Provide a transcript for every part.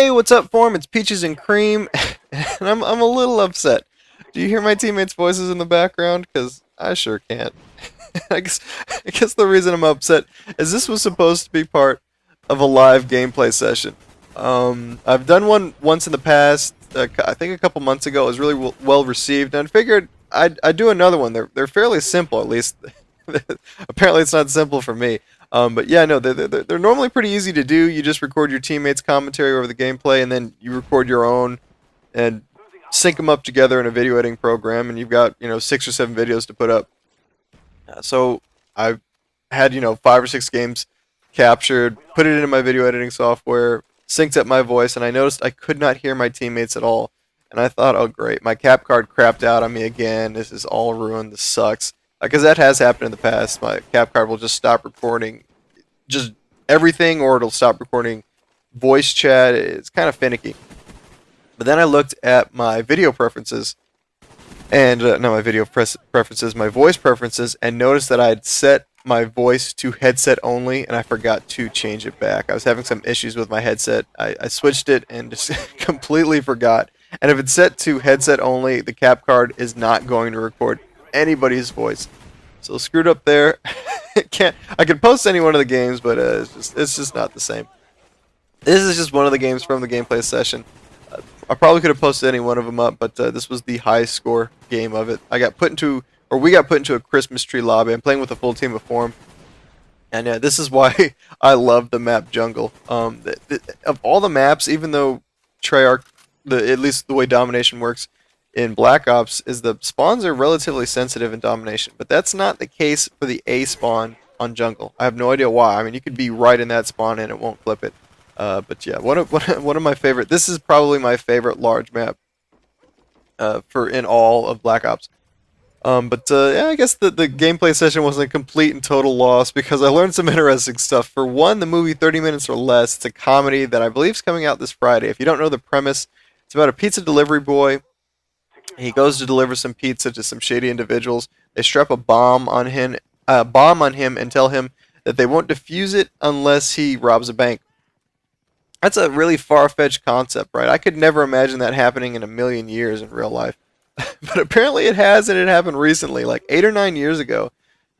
Hey, what's up, Form? It's Peaches and Cream, and I'm a little upset. Do you hear my teammates' voices in the background? Because I sure can't. I guess I guess the reason I'm upset is this was supposed to be part of a live gameplay session. I've done one once in the past. I think a couple months ago. It was really well received, and I figured I'd do another one. They're fairly simple, at least. Apparently, it's not simple for me. But yeah, no, they're normally pretty easy to do. You just record your teammates' commentary over the gameplay, and then you record your own and sync them up together in a video editing program, and you've got 6 or 7 videos to put up. So I had 5 or 6 games captured, put it into my video editing software, synced up my voice, and I noticed I could not hear my teammates at all. And I thought, oh great, my cap card crapped out on me again. This is all ruined. This sucks. Because that has happened in the past. My cap card will just stop recording just everything, or it'll stop recording voice chat. It's kind of finicky. But then I looked at my video preferences, and not my preferences, my voice preferences, and noticed that I had set my voice to headset only, and I forgot to change it back. I was having some issues with my headset. I switched it and just completely forgot. And if it's set to headset only, the cap card is not going to record anybody's voice. So screwed up there. I can post any one of the games, but it's just not the same. This is just one of the games from the gameplay session. I probably could have posted any one of them up, but this was the highest score game of it. We got put into a Christmas tree lobby. I'm playing with a full team of Form, and yeah, this is why I love the map Jungle. Of all the maps, even though Treyarch, at least the way Domination works in Black Ops, is the spawns are relatively sensitive in Domination, but that's not the case for the A spawn on Jungle. I have no idea why. I mean, you could be right in that spawn and it won't flip it. But yeah, one of my favorite. This is probably my favorite large map for in all of Black Ops. Yeah, I guess the gameplay session wasn't a complete and total loss because I learned some interesting stuff. For one, the movie 30 Minutes or Less. It's a comedy that I believe is coming out this Friday. If you don't know the premise, it's about a pizza delivery boy. He goes to deliver some pizza to some shady individuals. They strap a bomb on him, and tell him that they won't defuse it unless he robs a bank. That's a really far-fetched concept, right? I could never imagine that happening in a million years in real life. But apparently it has, and it happened recently, like 8 or 9 years ago.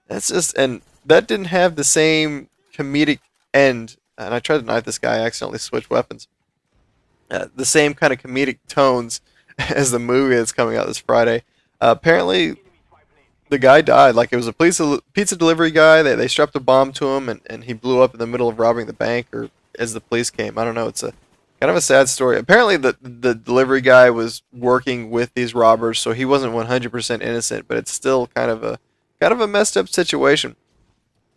And that didn't have the same comedic end. And I tried to knife this guy, I accidentally switched weapons. The same kind of comedic tones as the movie that's coming out this Friday. Apparently, the guy died. Like, it was a pizza delivery guy. They strapped a bomb to him, and he blew up in the middle of robbing the bank, or as the police came. I don't know. It's a kind of a sad story. Apparently, the delivery guy was working with these robbers, so he wasn't 100% innocent. But it's still kind of a messed up situation.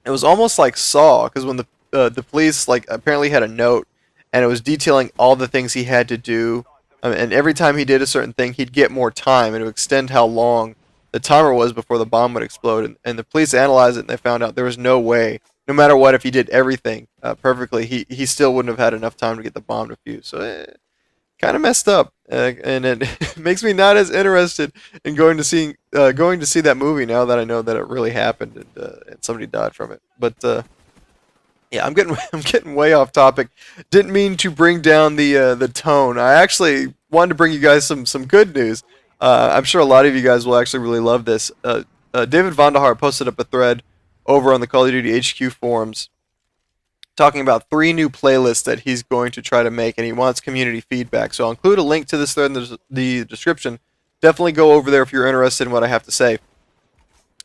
It was almost like Saw, because when the police apparently had a note, and it was detailing all the things he had to do. And every time he did a certain thing, he'd get more time, and it would extend how long the timer was before the bomb would explode. And the police analyzed it, and they found out there was no way, no matter what, if he did everything perfectly, he still wouldn't have had enough time to get the bomb defused. So kind of messed up, and it makes me not as interested in going to see that movie now that I know that it really happened, and somebody died from it. But yeah, I'm getting way off topic. Didn't mean to bring down the tone. I actually wanted to bring you guys some good news. I'm sure a lot of you guys will actually really love this. David Vonderhaar posted up a thread over on the Call of Duty HQ forums talking about 3 new playlists that he's going to try to make, and he wants community feedback. So I'll include a link to this thread in the description. Definitely go over there if you're interested in what I have to say.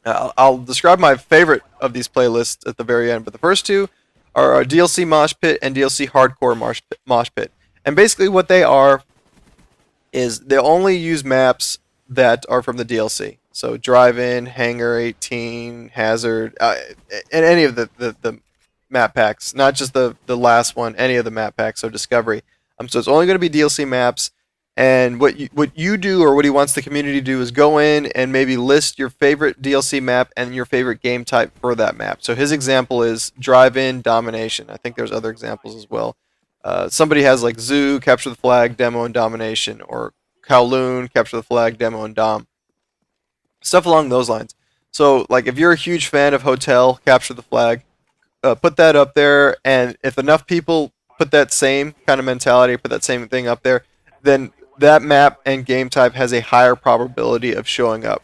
I'll describe my favorite of these playlists at the very end, but the first 2 are DLC Mosh Pit and DLC Hardcore Mosh Pit. And basically what they are is they only use maps that are from the DLC. So Drive-In, Hangar 18, Hazard, and any of the map packs. Not just the last one, any of the map packs, so Discovery. So it's only going to be DLC maps. And what you do, or what he wants the community to do, is go in and maybe list your favorite DLC map and your favorite game type for that map. So his example is Drive-In, Domination. I think there's other examples as well. Somebody has like Zoo, Capture the Flag, Demo, and Domination, or Kowloon, Capture the Flag, Demo, and Dom. Stuff along those lines. So like if you're a huge fan of Hotel, Capture the Flag, put that up there, and if enough people put that same kind of mentality, put that same thing up there, then that map and game type has a higher probability of showing up.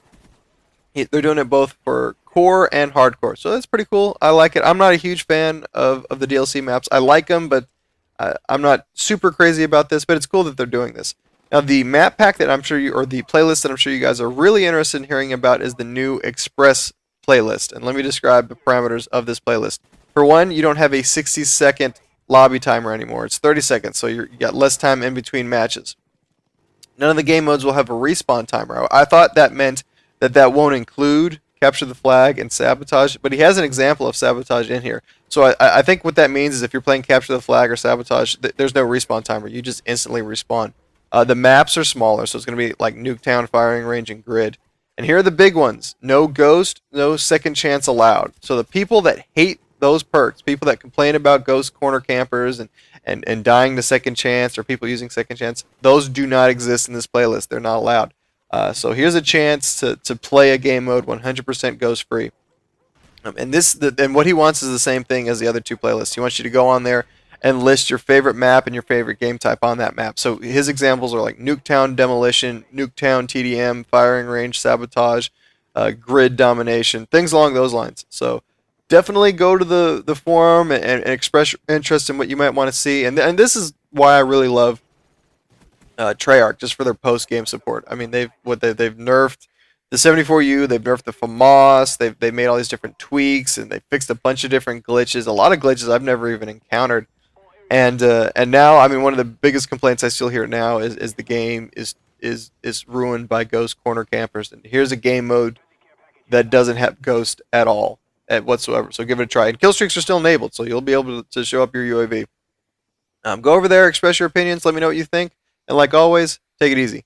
They're doing it both for core and hardcore, so that's pretty cool. I like it. I'm not a huge fan of the DLC maps. I like them, but I'm not super crazy about this. But it's cool that they're doing this. Now, the map pack that I'm sure you, or the playlist that I'm sure you guys are really interested in hearing about, is the new Express playlist. And let me describe the parameters of this playlist. For one, you don't have a 60-second lobby timer anymore. It's 30 seconds, so you got less time in between matches. None of the game modes will have a respawn timer. I thought that meant that won't include capture the flag and sabotage, but he has an example of sabotage in here. So I think what that means is if you're playing capture the flag or sabotage, there's no respawn timer. You just instantly respawn. The maps are smaller, so it's going to be like Nuketown, Firing Range, and Grid. And here are the big ones. No ghost, no second chance allowed. So the people that hate those perks, people that complain about ghost corner campers and dying to second chance, or people using second chance, those do not exist in this playlist. They're not allowed. So here's a chance to play a game mode 100% ghost free. And what he wants is the same thing as the other two playlists. He wants you to go on there and list your favorite map and your favorite game type on that map. So his examples are like Nuketown Demolition, Nuketown TDM, Firing Range Sabotage, Grid Domination, things along those lines. So definitely go to the forum and express interest in what you might want to see. And this is why I really love Treyarch, just for their post game support. I mean, they've nerfed the 74U, they've nerfed the FAMAS, they've made all these different tweaks, and they fixed a bunch of different glitches, a lot of glitches I've never even encountered. And now, I mean, one of the biggest complaints I still hear now is the game is ruined by ghost corner campers. And here's a game mode that doesn't have ghost at all, whatsoever. So give it a try. And kill streaks are still enabled, so you'll be able to show up your UAV. Go over there, express your opinions, let me know what you think, and like always, take it easy.